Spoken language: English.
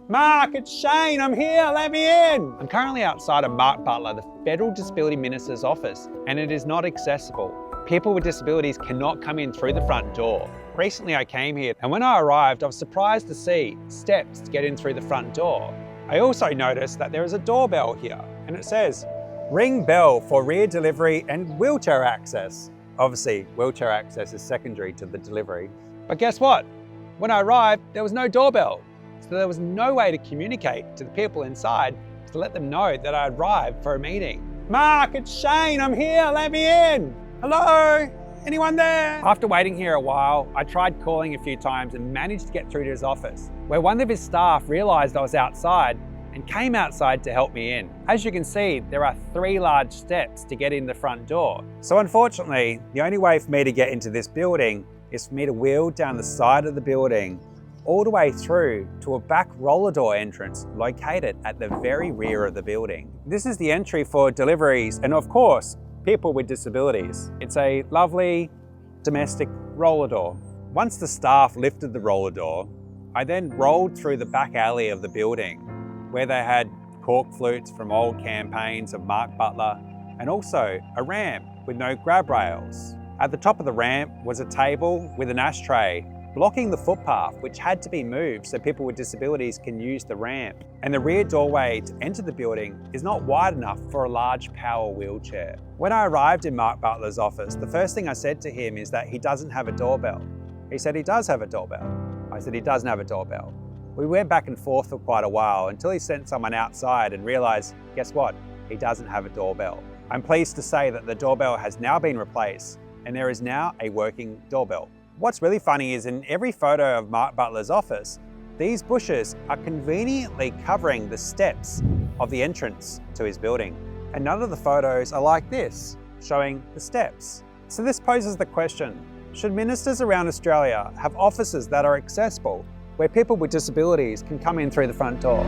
Mark, it's Shane, I'm here, let me in. I'm currently outside of Mark Butler, the Federal Disability Minister's office, and it is not accessible. People with disabilities cannot come in through the front door. Recently I came here, and when I arrived, I was surprised to see steps to get in through the front door. I also noticed that there is a doorbell here, and it says, "Ring bell for rear delivery and wheelchair access." Obviously, wheelchair access is secondary to the delivery. But guess what? When I arrived, there was no doorbell. So there was no way to communicate to the people inside to let them know that I arrived for a meeting. Mark, it's Shane, I'm here, let me in. Hello, anyone there? After waiting here a while, I tried calling a few times and managed to get through to his office, where one of his staff realized I was outside and came outside to help me in. As you can see, there are 3 large steps to get in the front door. So unfortunately, the only way for me to get into this building is for me to wheel down the side of the building all the way through to a back roller door entrance located at the very rear of the building. This is the entry for deliveries and of course, people with disabilities. It's a lovely domestic roller door. Once the staff lifted the roller door, I then rolled through the back alley of the building where they had cork flutes from old campaigns of Mark Butler and also a ramp with no grab rails. At the top of the ramp was a table with an ashtray blocking the footpath, which had to be moved so people with disabilities can use the ramp. And the rear doorway to enter the building is not wide enough for a large power wheelchair. When I arrived in Mark Butler's office, the first thing I said to him is that he doesn't have a doorbell. He said he does have a doorbell. I said he doesn't have a doorbell. We went back and forth for quite a while until he sent someone outside and realized, guess what? He doesn't have a doorbell. I'm pleased to say that the doorbell has now been replaced and there is now a working doorbell. What's really funny is in every photo of Mark Butler's office, these bushes are conveniently covering the steps of the entrance to his building. And none of the photos are like this, showing the steps. So this poses the question, should ministers around Australia have offices that are accessible, where people with disabilities can come in through the front door?